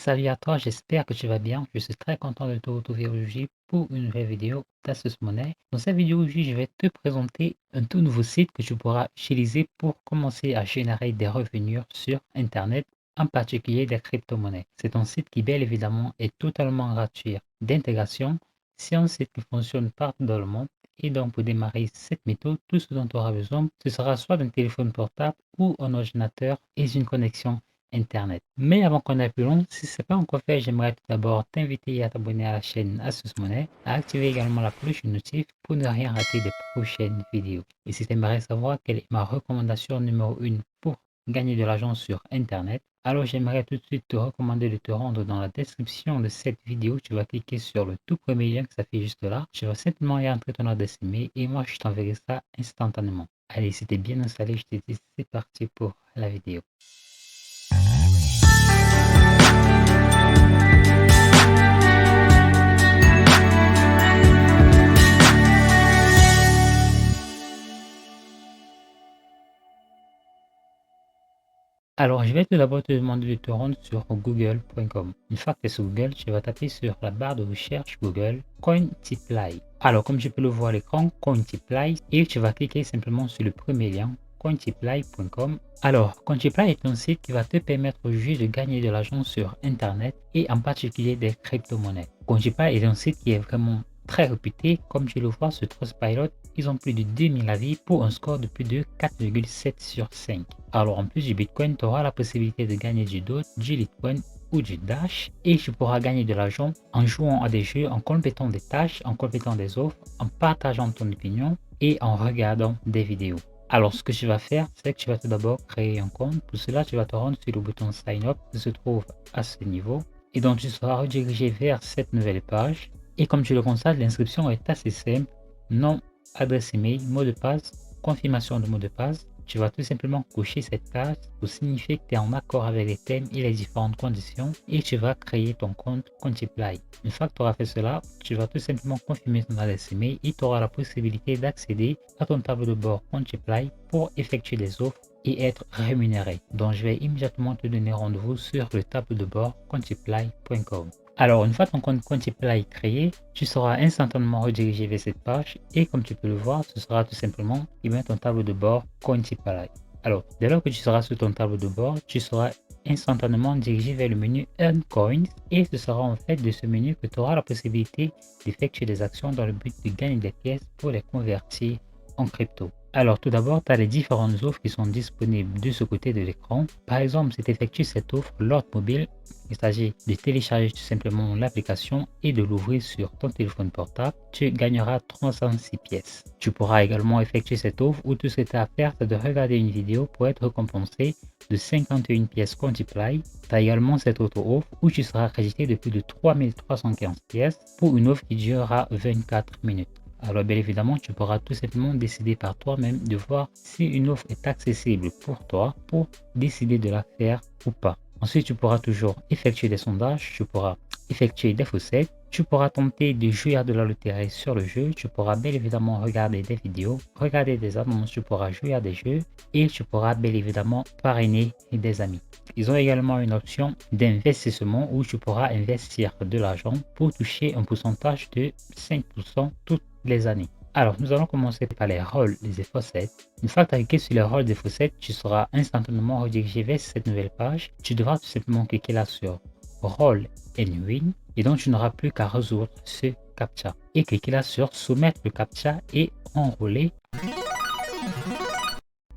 Salut à toi, j'espère que tu vas bien. Je suis très content de te retrouver aujourd'hui pour une nouvelle vidéo d'Asus Money. Dans cette vidéo aujourd'hui, je vais te présenter un tout nouveau site que tu pourras utiliser pour commencer à générer des revenus sur Internet, en particulier des crypto-monnaies. C'est un site qui, bien évidemment, est totalement gratuit d'intégration. C'est un site qui fonctionne partout dans le monde. Et donc, pour démarrer cette méthode, tout ce dont tu auras besoin, ce sera soit d'un téléphone portable ou un ordinateur et une connexion Internet. Mais avant qu'on aille plus loin, si ce n'est pas encore fait, j'aimerais tout d'abord t'inviter à t'abonner à la chaîne Asus Money, à activer également la cloche de notif pour ne rien rater des prochaines vidéos. Et si tu aimerais savoir quelle est ma recommandation numéro 1 pour gagner de l'argent sur Internet, alors j'aimerais tout de suite te recommander de te rendre dans la description de cette vidéo. Tu vas cliquer sur le tout premier lien que ça fait juste là. Tu vas simplement y entrer ton adresse email et moi je t'enverrai ça instantanément. Allez, si t'es bien installé, je te dis c'est parti pour la vidéo. Alors, je vais tout d'abord te demander de te rendre sur google.com. Une fois que tu es sur Google, tu vas taper sur la barre de recherche Google Cointiply. Alors, comme je peux le voir à l'écran, Cointiply, et tu vas cliquer simplement sur le premier lien, cointiply.com. Alors, Cointiply est un site qui va te permettre juste de gagner de l'argent sur Internet et en particulier des crypto-monnaies. Cointiply est un site qui est vraiment très réputé. Comme tu le vois sur Trustpilot, ils ont plus de 2000 avis pour un score de plus de 4,7 sur 5. Alors en plus du Bitcoin, tu auras la possibilité de gagner du DOT, du Litecoin ou du Dash et tu pourras gagner de l'argent en jouant à des jeux, en complétant des tâches, en complétant des offres, en partageant ton opinion et en regardant des vidéos. Alors ce que tu vas faire, c'est que tu vas tout d'abord créer un compte. Pour cela, tu vas te rendre sur le bouton Sign Up qui se trouve à ce niveau et donc tu seras redirigé vers cette nouvelle page. Et comme tu le constates, l'inscription est assez simple. Nom, adresse email, mot de passe, confirmation de mot de passe. Tu vas tout simplement cocher cette case pour signifier que tu es en accord avec les thèmes et les différentes conditions et tu vas créer ton compte Cointiply. Une fois que tu auras fait cela, tu vas tout simplement confirmer ton adresse email et tu auras la possibilité d'accéder à ton tableau de bord Cointiply pour effectuer des offres et être rémunéré. Donc je vais immédiatement te donner rendez-vous sur le tableau de bord cointiply.com. Alors, une fois ton compte Cointiply créé, tu seras instantanément redirigé vers cette page et comme tu peux le voir, ce sera tout simplement ton tableau de bord Cointiply. Alors, dès lors que tu seras sur ton tableau de bord, tu seras instantanément dirigé vers le menu Earn Coins et ce sera en fait de ce menu que tu auras la possibilité d'effectuer des actions dans le but de gagner des pièces pour les convertir en crypto. Alors tout d'abord, tu as les différentes offres qui sont disponibles de ce côté de l'écran. Par exemple, si tu effectues cette offre Lord Mobile, il s'agit de télécharger tout simplement l'application et de l'ouvrir sur ton téléphone portable, tu gagneras 306 pièces. Tu pourras également effectuer cette offre où tout ce que tu as à faire, c'est de regarder une vidéo pour être récompensé de 51 pièces Cointiply. Tu as également cette autre offre où tu seras crédité de plus de 3315 pièces pour une offre qui durera 24 minutes. Alors bien évidemment, tu pourras tout simplement décider par toi-même de voir si une offre est accessible pour toi pour décider de la faire ou pas. Ensuite, tu pourras toujours effectuer des sondages, tu pourras effectuer des faussettes, tu pourras tenter de jouer à de la loterie sur le jeu, tu pourras bien évidemment regarder des vidéos, regarder des annonces, tu pourras jouer à des jeux et tu pourras bien évidemment parrainer des amis. Ils ont également une option d'investissement où tu pourras investir de l'argent pour toucher un pourcentage de 5% toutes les années. Alors, nous allons commencer par les rôles des faussettes. Une fois que tu as cliqué sur les rôles des faussettes, tu seras instantanément redirigé vers cette nouvelle page. Tu devras tout simplement cliquer là sur Roll and Win et donc tu n'auras plus qu'à résoudre ce CAPTCHA. Et cliquer là sur Soumettre le CAPTCHA et enrôler.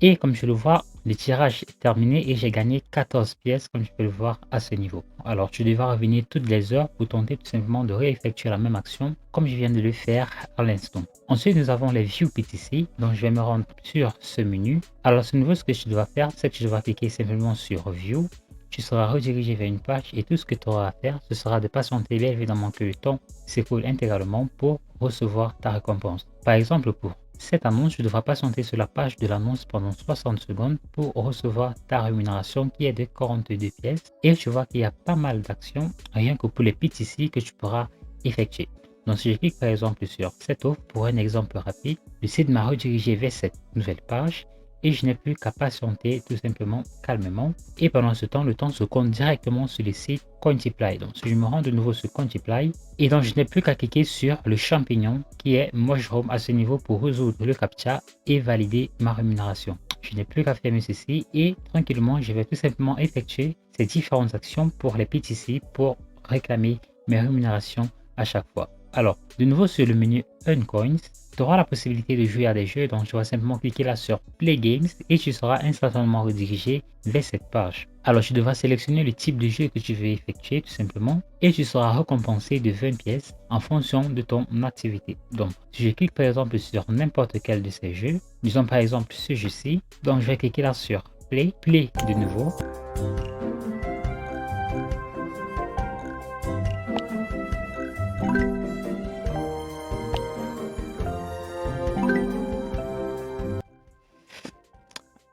Et comme je le vois, le tirage est terminé et j'ai gagné 14 pièces comme je peux le voir à ce niveau. Alors tu devras revenir toutes les heures pour tenter tout simplement de réeffectuer la même action comme je viens de le faire à l'instant. Ensuite nous avons les View PTC, donc je vais me rendre sur ce menu. Alors ce nouveau, ce que tu dois faire, c'est que tu devras cliquer simplement sur View. Tu seras redirigé vers une page et tout ce que tu auras à faire, ce sera de patienter bien évidemment que le temps s'écoule intégralement pour recevoir ta récompense. Par exemple, pour cette annonce, tu devras patienter sur la page de l'annonce pendant 60 secondes pour recevoir ta rémunération qui est de 42 pièces. Et tu vois qu'il y a pas mal d'actions rien que pour les PTC que tu pourras effectuer. Donc si je clique par exemple sur cette offre pour un exemple rapide, le site m'a redirigé vers cette nouvelle page et je n'ai plus qu'à patienter tout simplement calmement. Et pendant ce temps, le temps se compte directement sur le site Cointiply. Donc si je me rends de nouveau sur Cointiply, et donc je n'ai plus qu'à cliquer sur le champignon qui est Mushroom à ce niveau pour résoudre le CAPTCHA et valider ma rémunération. Je n'ai plus qu'à fermer ceci et tranquillement je vais tout simplement effectuer ces différentes actions pour les PTC pour réclamer mes rémunérations à chaque fois. Alors, de nouveau sur le menu Earn Coins, tu auras la possibilité de jouer à des jeux, donc tu vas simplement cliquer là sur Play Games et tu seras instantanément redirigé vers cette page. Alors, tu devras sélectionner le type de jeu que tu veux effectuer tout simplement et tu seras récompensé de 20 pièces en fonction de ton activité. Donc, si je clique par exemple sur n'importe quel de ces jeux, disons par exemple ce jeu-ci, donc je vais cliquer là sur Play de nouveau.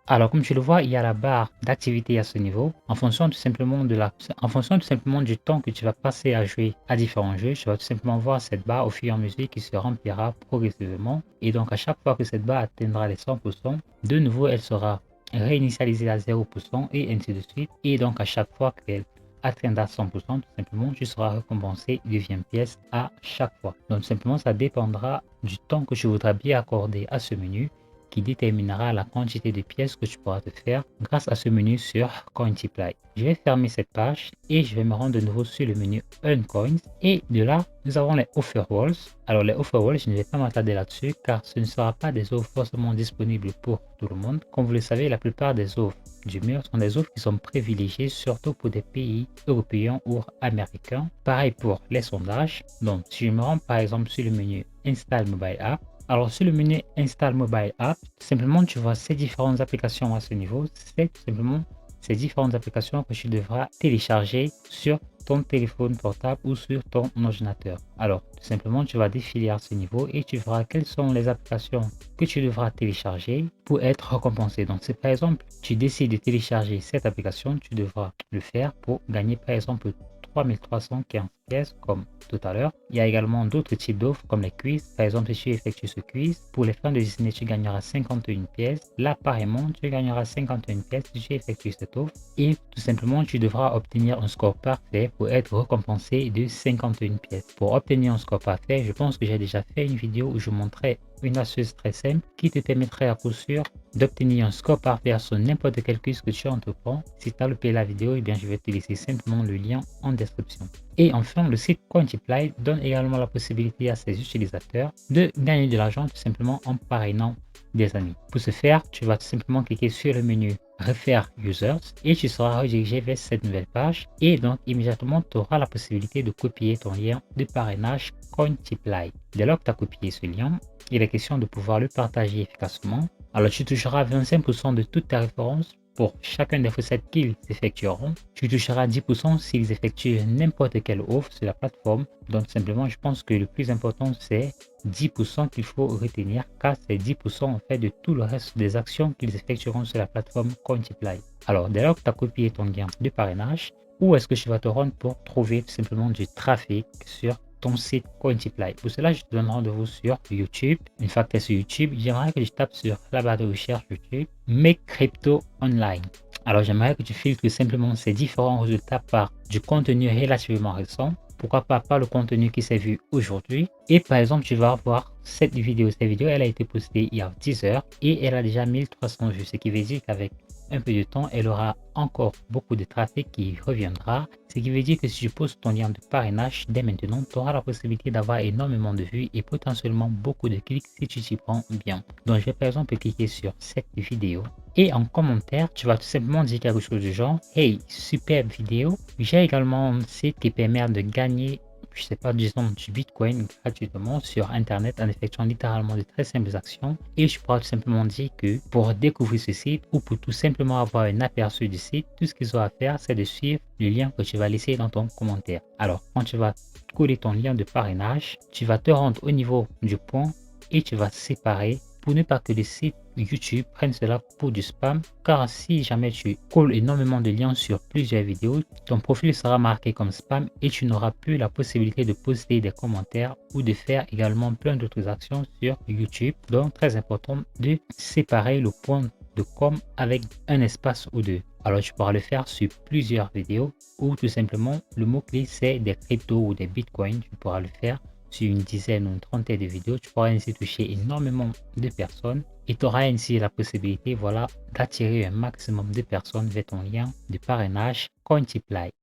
Alors, comme tu le vois, il y a la barre d'activité à ce niveau. En fonction tout simplement du temps que tu vas passer à jouer à différents jeux, tu vas tout simplement voir cette barre au fur et à mesure qui se remplira progressivement. Et donc, à chaque fois que cette barre atteindra les 100%, de nouveau, elle sera réinitialisée à 0% et ainsi de suite. Et donc, à chaque fois qu'elle atteindra 100%, tout simplement, tu seras récompensé de 20 pièces à chaque fois. Donc, tout simplement, ça dépendra du temps que tu voudras bien accorder à ce menu qui déterminera la quantité de pièces que tu pourras te faire grâce à ce menu sur Cointiply. Je vais fermer cette page et je vais me rendre de nouveau sur le menu Earn Coins et de là nous avons les Offer Walls. Alors les Offer Walls, je ne vais pas m'attarder là-dessus car ce ne sera pas des offres forcément disponibles pour tout le monde. Comme vous le savez, la plupart des offres du mur sont des offres qui sont privilégiées surtout pour des pays européens ou américains. Pareil pour les sondages. Donc si je me rends par exemple sur le menu Install Mobile App, alors sur le menu Install Mobile App, simplement tu vois ces différentes applications à ce niveau. C'est tout simplement ces différentes applications que tu devras télécharger sur ton téléphone portable ou sur ton ordinateur. Alors tout simplement tu vas défiler à ce niveau et tu verras quelles sont les applications que tu devras télécharger pour être récompensé. Donc si par exemple tu décides de télécharger cette application, tu devras le faire pour gagner par exemple 3315 pièces comme tout à l'heure. Il y a également d'autres types d'offres comme les quiz. Par exemple, si tu effectues ce quiz, pour les fans de Disney, tu gagneras 51 pièces. Là, pareillement, tu gagneras 51 pièces si tu effectues cette offre. Et tout simplement, tu devras obtenir un score parfait pour être récompensé de 51 pièces. Pour obtenir un score parfait, je pense que j'ai déjà fait une vidéo où je montrais une astuce très simple qui te permettrait à coup sûr d'obtenir un score parfait sur n'importe quel quiz que tu entreprends. Si tu as loupé la vidéo, eh bien, je vais te laisser simplement le lien en description. Et enfin, le site Cointiply donne également la possibilité à ses utilisateurs de gagner de l'argent tout simplement en parrainant des amis. Pour ce faire, tu vas tout simplement cliquer sur le menu Refer Users et tu seras redirigé vers cette nouvelle page et donc immédiatement tu auras la possibilité de copier ton lien de parrainage Cointiply. Dès lors que tu as copié ce lien, il est question de pouvoir le partager efficacement. Alors tu toucheras 25% de toutes tes références pour chacun des recettes qu'ils effectueront. Tu toucheras 10% s'ils effectuent n'importe quelle offre sur la plateforme. Donc simplement, je pense que le plus important, c'est 10% qu'il faut retenir car c'est 10% en fait de tout le reste des actions qu'ils effectueront sur la plateforme Cointiply. Alors, dès lors que tu as copié ton lien de parrainage, où est-ce que tu vas te rendre pour trouver tout simplement du trafic sur ton site Cointiply? Pour cela, je te donne rendez-vous sur YouTube. Une fois que tu es sur YouTube, j'aimerais que tu tapes sur la barre de recherche YouTube Make Crypto Online. Alors, j'aimerais que tu filtres simplement ces différents résultats par du contenu relativement récent. Pourquoi pas par le contenu qui s'est vu aujourd'hui. Et par exemple, tu vas voir cette vidéo. Cette vidéo, elle a été postée il y a 10 heures et elle a déjà 1300 vues. Ce qui veut dire qu'avec un peu de temps, elle aura encore beaucoup de trafic qui reviendra. Ce qui veut dire que si tu poses ton lien de parrainage dès maintenant, tu auras la possibilité d'avoir énormément de vues et potentiellement beaucoup de clics si tu t'y prends bien. Donc, je vais par exemple cliquer sur cette vidéo. Et en commentaire, tu vas tout simplement dire quelque chose du genre « Hey, superbe vidéo, j'ai également un site qui permet de gagner, je sais pas, disons du Bitcoin gratuitement sur Internet en effectuant littéralement de très simples actions. » Et je pourrais tout simplement dire que pour découvrir ce site ou pour tout simplement avoir un aperçu du site, tout ce qu'ils ont à faire, c'est de suivre le lien que tu vas laisser dans ton commentaire. Alors, quand tu vas coller ton lien de parrainage, tu vas te rendre au niveau du point et tu vas séparer pour ne pas que le site YouTube prenne cela pour du spam, car si jamais tu colles énormément de liens sur plusieurs vidéos, ton profil sera marqué comme spam et tu n'auras plus la possibilité de poster des commentaires ou de faire également plein d'autres actions sur YouTube. Donc très important de séparer le point de com avec un espace ou deux. Alors tu pourras le faire sur plusieurs vidéos ou tout simplement le mot-clé c'est des cryptos ou des bitcoins. Tu pourras le faire sur une dizaine ou une trentaine de vidéos. Tu pourras ainsi toucher énormément de personnes et tu auras ainsi la possibilité voilà, d'attirer un maximum de personnes vers ton lien de parrainage Cointiply.